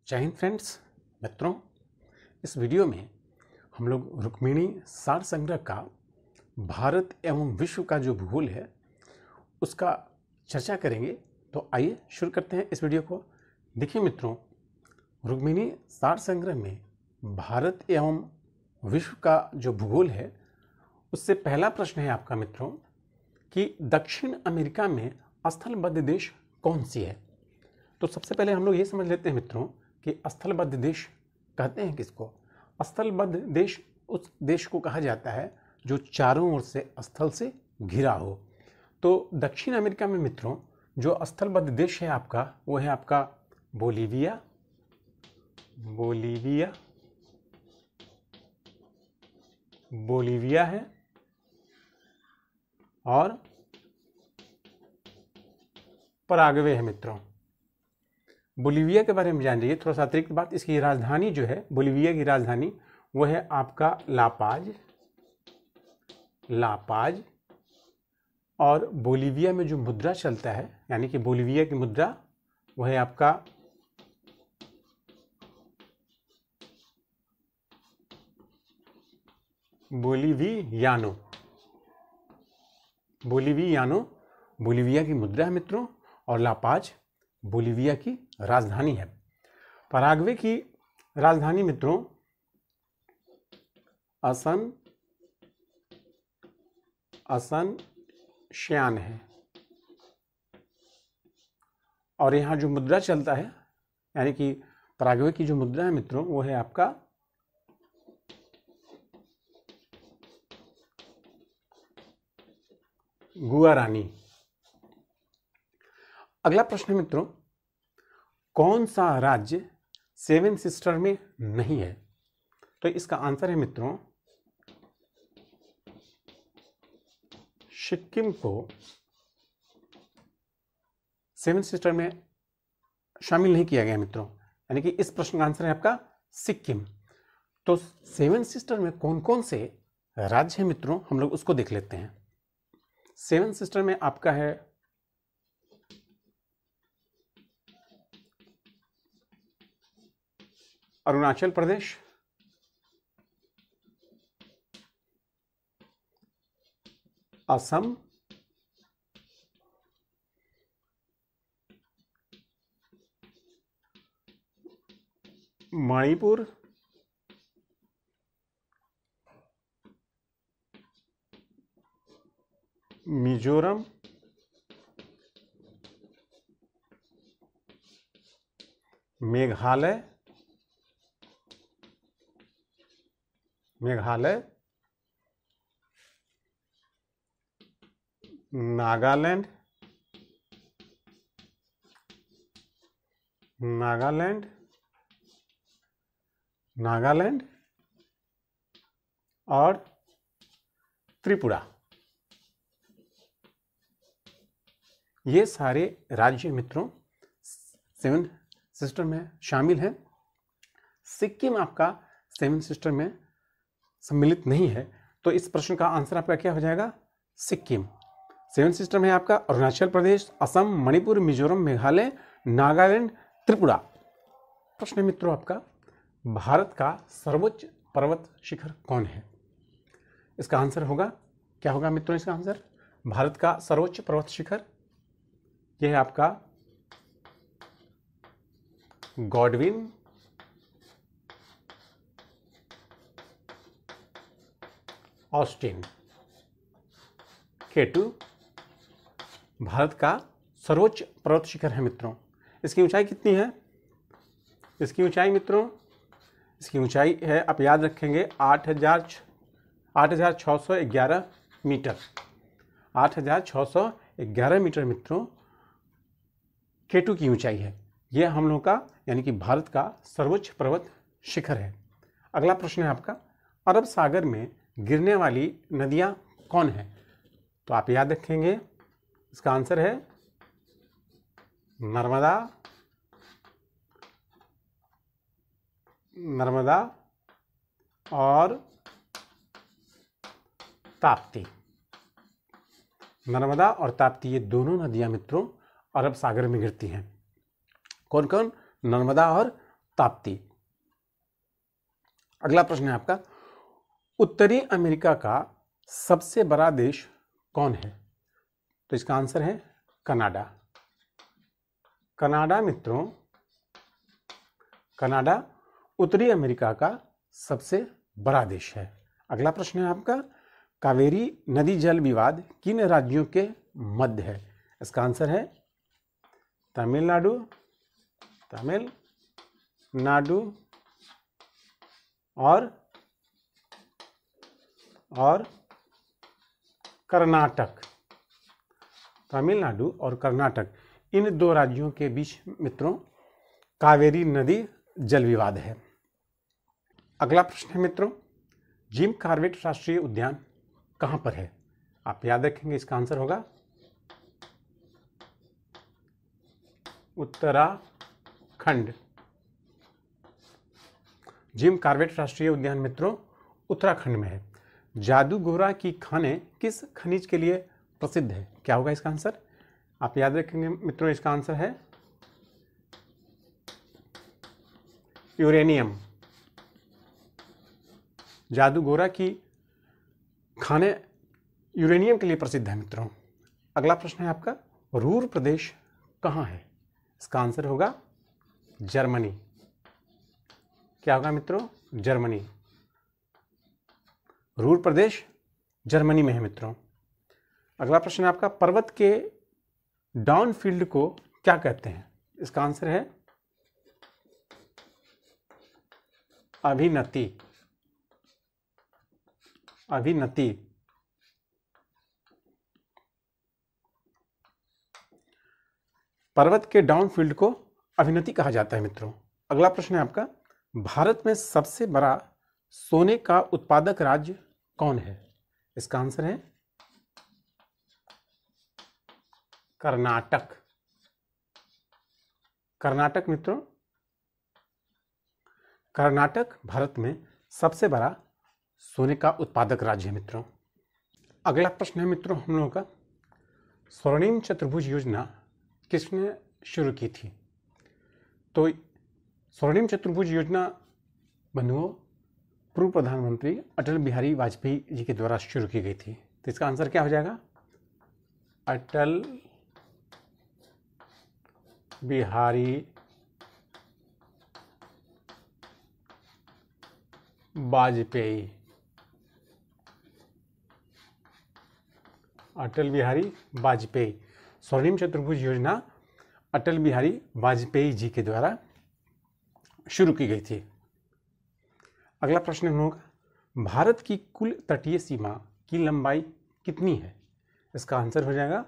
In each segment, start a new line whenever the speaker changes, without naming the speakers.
जय हिंद फ्रेंड्स, मित्रों। इस वीडियो में हम लोग रुक्मिणी सार संग्रह का भारत एवं विश्व का जो भूगोल है उसका चर्चा करेंगे। तो आइए शुरू करते हैं इस वीडियो को। देखिए मित्रों, रुक्मिणी सार संग्रह में भारत एवं विश्व का जो भूगोल है उससे पहला प्रश्न है आपका मित्रों कि दक्षिण अमेरिका में स्थलबद्ध देश कौन सी है। तो सबसे पहले हम लोग ये समझ लेते हैं मित्रों कि स्थलबद्ध देश कहते हैं किसको। स्थलबद्ध देश उस देश को कहा जाता है जो चारों ओर से स्थल से घिरा हो। तो दक्षिण अमेरिका में मित्रों जो स्थलबद्ध देश है आपका वो है आपका बोलीविया है और पराग्वे है मित्रों। बोलीविया के बारे में जान लीजिए थोड़ा सा अतिरिक्त बात। इसकी राजधानी जो है बोलीविया की राजधानी वो है आपका लापाज और बोलीविया में जो मुद्रा चलता है यानी कि बोलीविया की मुद्रा वो है आपका बोलीवियानो। बोलीविया की मुद्रा है मित्रों और लापाज बोलीविया की राजधानी है। पराग्वे की राजधानी मित्रों असनश्यान है और यहाँ जो मुद्रा चलता है यानी कि पराग्वे की जो मुद्रा है मित्रों वो है आपका गुआरानी। अगला प्रश्न है मित्रों, कौन सा राज्य सेवन सिस्टर में नहीं है। तो इसका आंसर है मित्रों सिक्किम को सेवन सिस्टर में शामिल नहीं किया गया मित्रों, यानी कि इस प्रश्न का आंसर है आपका सिक्किम। तो सेवन सिस्टर में कौन कौन से राज्य हैं मित्रों हम लोग उसको देख लेते हैं। सेवन सिस्टर में आपका है अरुणाचल प्रदेश, असम, मणिपुर, मिजोरम, मेघालय, नागालैंड और त्रिपुरा। ये सारे राज्य मित्रों सेवन सिस्टर में शामिल हैं। सिक्किम आपका सेवन सिस्टर में सम्मिलित नहीं है। तो इस प्रश्न का आंसर आपका क्या हो जाएगा, सिक्किम। सेवन सिस्टर में आपका अरुणाचल प्रदेश, असम, मणिपुर, मिजोरम, मेघालय, नागालैंड, त्रिपुरा। प्रश्न मित्रों आपका, भारत का सर्वोच्च पर्वत शिखर कौन है। इसका आंसर होगा क्या होगा मित्रों, इसका आंसर भारत का सर्वोच्च पर्वत शिखर यह है आपका गॉडविन ऑस्टिन K2 भारत का सर्वोच्च पर्वत शिखर है मित्रों। इसकी ऊंचाई कितनी है, इसकी ऊंचाई मित्रों इसकी ऊंचाई है, आप याद रखेंगे 8,611 मीटर। 8,611 मीटर मित्रों K2 की ऊंचाई है। यह हम लोग का यानी कि भारत का सर्वोच्च पर्वत शिखर है। अगला प्रश्न है आपका, अरब सागर में गिरने वाली नदियां कौन है। तो आप याद रखेंगे इसका आंसर है नर्मदा और ताप्ती। नर्मदा और ताप्ती ये दोनों नदियां मित्रों अरब सागर में गिरती हैं। कौन कौन, नर्मदा और ताप्ती। अगला प्रश्न है आपका, उत्तरी अमेरिका का सबसे बड़ा देश कौन है? तो इसका आंसर है कनाडा। कनाडा मित्रों, कनाडा उत्तरी अमेरिका का सबसे बड़ा देश है। अगला प्रश्न है आपका, कावेरी नदी जल विवाद किन राज्यों के मध्य है? इसका आंसर है तमिलनाडु, तमिलनाडु और कर्नाटक। तमिलनाडु और कर्नाटक, इन दो राज्यों के बीच मित्रों कावेरी नदी जल विवाद है। अगला प्रश्न है मित्रों, जिम कॉर्बेट राष्ट्रीय उद्यान कहां पर है? आप याद रखेंगे, इसका आंसर होगा उत्तराखंड। जिम कॉर्बेट राष्ट्रीय उद्यान मित्रों उत्तराखंड में है। जादूगोरा की खानें किस खनिज के लिए प्रसिद्ध है? क्या होगा इसका आंसर? आप याद रखेंगे मित्रों, इसका आंसर है यूरेनियम। जादूगोरा की खानें यूरेनियम के लिए प्रसिद्ध है मित्रों। अगला प्रश्न है आपका, रूर प्रदेश कहाँ है? इसका आंसर होगा जर्मनी। क्या होगा मित्रों? जर्मनी। रूर प्रदेश जर्मनी में है मित्रों। अगला प्रश्न है आपका, पर्वत के डाउन फील्ड को क्या कहते हैं? इसका आंसर है अभिनति। अभिनति। पर्वत के डाउन फील्ड को अभिनति कहा जाता है मित्रों। अगला प्रश्न है आपका, भारत में सबसे बड़ा सोने का उत्पादक राज्य कौन है? इसका आंसर है कर्नाटक। कर्नाटक मित्रों, कर्नाटक भारत में सबसे बड़ा सोने का उत्पादक राज्य है मित्रों। अगला प्रश्न है मित्रों हम लोगों का, स्वर्णिम चतुर्भुज योजना किसने शुरू की थी? तो स्वर्णिम चतुर्भुज योजना बंधुओं पूर्व प्रधानमंत्री अटल बिहारी वाजपेयी जी के द्वारा शुरू की गई थी। तो इसका आंसर क्या हो जाएगा? अटल बिहारी वाजपेयी। अटल बिहारी वाजपेयी। स्वर्णिम चतुर्भुज योजना अटल बिहारी वाजपेयी जी के द्वारा शुरू की गई थी। अगला प्रश्न हम लोग, भारत की कुल तटीय सीमा की लंबाई कितनी है? इसका आंसर हो जाएगा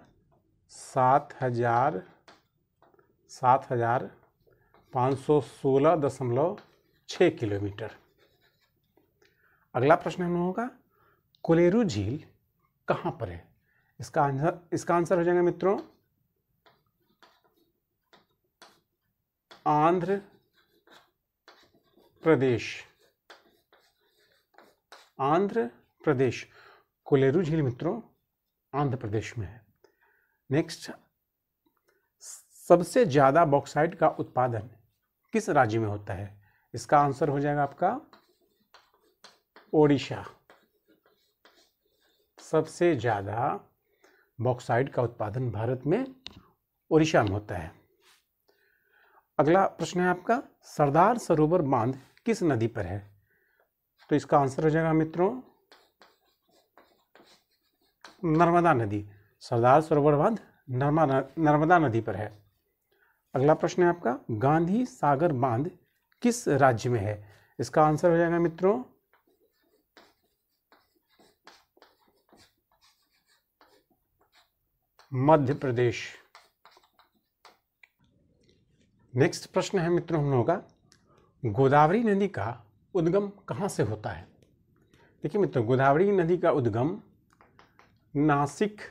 7,516.6 किलोमीटर। अगला प्रश्न हम लोगों का, कोलेरू झील कहाँ पर है? इसका आंसर हो जाएगा मित्रों आंध्र प्रदेश। आंध्र प्रदेश। कोलेरू झील मित्रों आंध्र प्रदेश में है। नेक्स्ट, सबसे ज्यादा बॉक्साइट का उत्पादन किस राज्य में होता है? इसका आंसर हो जाएगा आपका ओडिशा। सबसे ज्यादा बॉक्साइट का उत्पादन भारत में ओडिशा में होता है। अगला प्रश्न है आपका, सरदार सरोवर बांध किस नदी पर है? तो इसका आंसर हो जाएगा मित्रों नर्मदा नदी। सरदार सरोवर बांध नर्मदा नदी पर है। अगला प्रश्न है आपका, गांधी सागर बांध किस राज्य में है? इसका आंसर हो जाएगा मित्रों मध्य प्रदेश। नेक्स्ट प्रश्न है मित्रों हम लोगों का, गोदावरी नदी का उद्गम कहां से होता है? देखिए मित्रों, गोदावरी नदी का उद्गम नासिक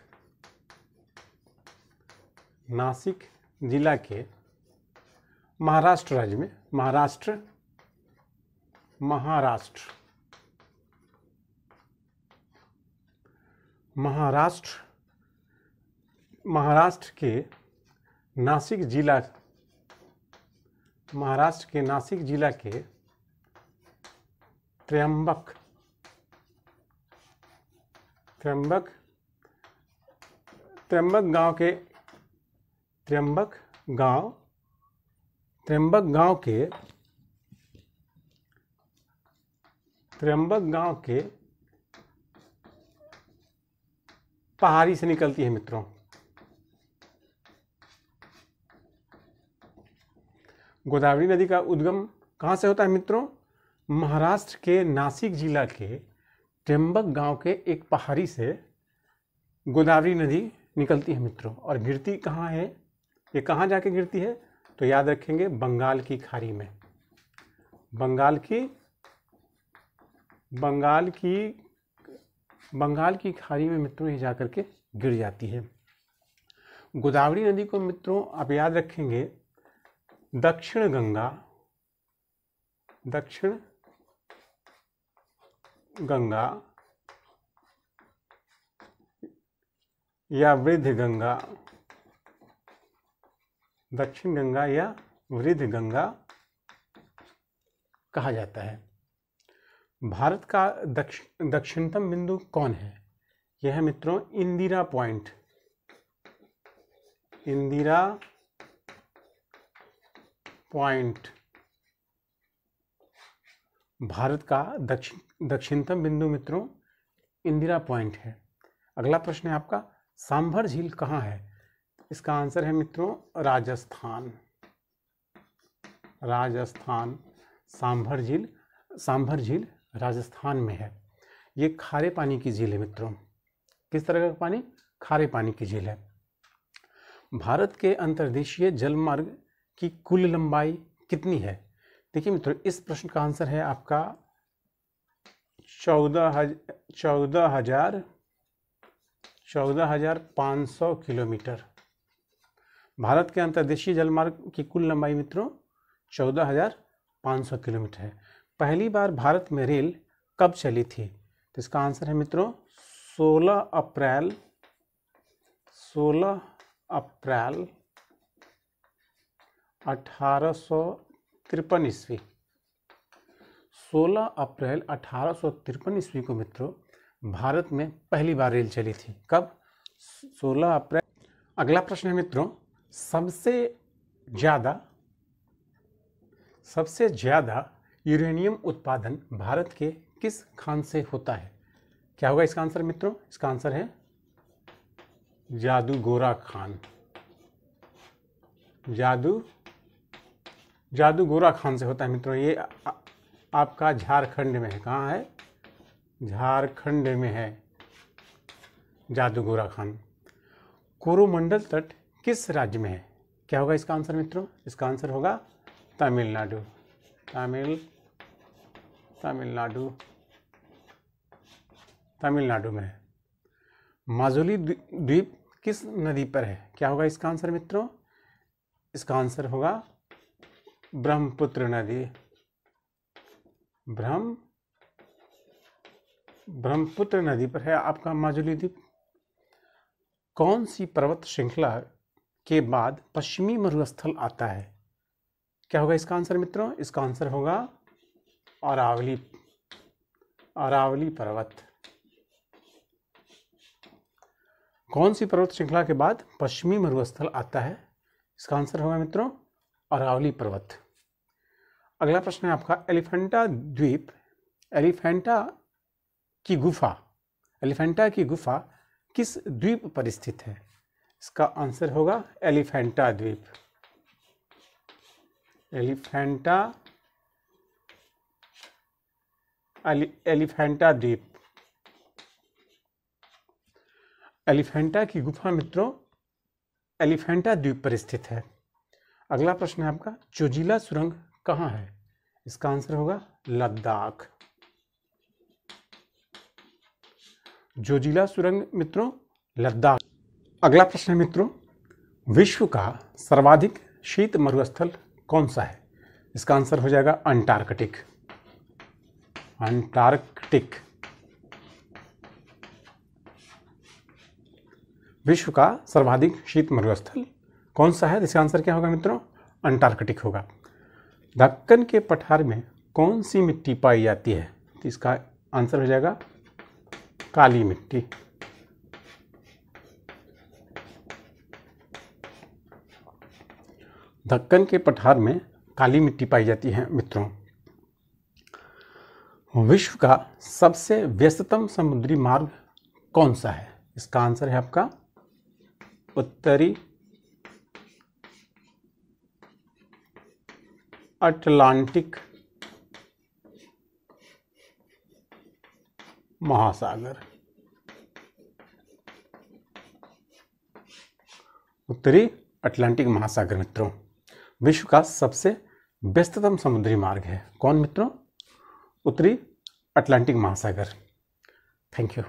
जिला के महाराष्ट्र राज्य में, महाराष्ट्र के नासिक जिला महाराष्ट्र के नासिक जिला के त्र्यंबक गांव के पहाड़ी से निकलती है मित्रों। गोदावरी नदी का उद्गम कहाँ से होता है मित्रों? महाराष्ट्र के नासिक जिला के त्र्यंबक गांव के एक पहाड़ी से गोदावरी नदी निकलती है मित्रों। और गिरती कहाँ है? ये कहाँ जाके गिरती है? तो याद रखेंगे, बंगाल की खाड़ी में। बंगाल की खाड़ी में मित्रों ये जाकर के गिर जाती है। गोदावरी नदी को मित्रों आप याद रखेंगे, दक्षिण गंगा या वृद्ध गंगा, दक्षिण गंगा या वृद्ध गंगा कहा जाता है। भारत का दक्षिणतम बिंदु कौन है? यह है मित्रों इंदिरा पॉइंट। भारत का दक्षिणतम बिंदु मित्रों इंदिरा पॉइंट है। अगला प्रश्न है आपका, सांभर झील कहाँ है? इसका आंसर है मित्रों राजस्थान। सांभर झील राजस्थान में है। ये खारे पानी की झील है मित्रों। किस तरह का पानी? खारे पानी की झील है। भारत के अंतर्देशीय जलमार्ग की कुल लंबाई कितनी है? देखिए मित्रों, इस प्रश्न का आंसर है आपका 14,500 किलोमीटर। भारत के अंतर्देशीय जलमार्ग की कुल लंबाई मित्रों 14,500 किलोमीटर है। पहली बार भारत में रेल कब चली थी? तो इसका आंसर है मित्रों 16 अप्रैल 1853 ईस्वी। 16 अप्रैल 1853 ईस्वी को मित्रों भारत में पहली बार रेल चली थी। कब? 16 अप्रैल। अगला प्रश्न है मित्रों, सबसे ज्यादा यूरेनियम उत्पादन भारत के किस खान से होता है? क्या होगा इसका आंसर मित्रों? इसका आंसर है जादूगोरा खान। जादूगोरा खान से होता है मित्रों। ये आपका झारखंड में है। कहाँ है? झारखंड में है जादूगोरा खान। कोरोमंडल तट किस राज्य में है? क्या होगा इसका आंसर मित्रों? इसका आंसर होगा तमिलनाडु। तमिलनाडु में है। माजुली द्वीप किस नदी पर है? क्या होगा इसका आंसर मित्रों? इसका आंसर होगा ब्रह्मपुत्र नदी। ब्रह्मपुत्र नदी पर है आपका माजुली द्वीप। कौन सी पर्वत श्रृंखला के बाद पश्चिमी मरुस्थल आता है? क्या होगा इसका आंसर मित्रों? इसका आंसर होगा अरावली पर्वत। कौन सी पर्वत श्रृंखला के बाद पश्चिमी मरुस्थल आता है? इसका आंसर होगा मित्रों अरावली पर्वत। अगला प्रश्न है आपका, एलिफेंटा की गुफा किस द्वीप पर स्थित है? इसका आंसर होगा एलिफेंटा द्वीप। एलिफेंटा द्वीप। एलिफेंटा की गुफा मित्रों एलिफेंटा द्वीप पर स्थित है। अगला प्रश्न है आपका, जोजिला सुरंग कहाँ है? इसका आंसर होगा लद्दाख। जोजिला सुरंग मित्रों लद्दाख। अगला प्रश्न है मित्रों, विश्व का सर्वाधिक शीत मरुस्थल कौन सा है? इसका आंसर हो जाएगा अंटार्कटिक। विश्व का सर्वाधिक शीत मरुस्थल कौन सा है? इसका आंसर क्या होगा मित्रों? अंटार्कटिक होगा। दक्कन के पठार में कौन सी मिट्टी पाई जाती है? तो इसका आंसर हो जाएगा काली मिट्टी। दक्कन के पठार में काली मिट्टी पाई जाती है मित्रों। विश्व का सबसे व्यस्ततम समुद्री मार्ग कौन सा है? इसका आंसर है आपका उत्तरी अटलांटिक महासागर। उत्तरी अटलांटिक महासागर मित्रों विश्व का सबसे व्यस्ततम समुद्री मार्ग है। कौन मित्रों? उत्तरी अटलांटिक महासागर। Thank you.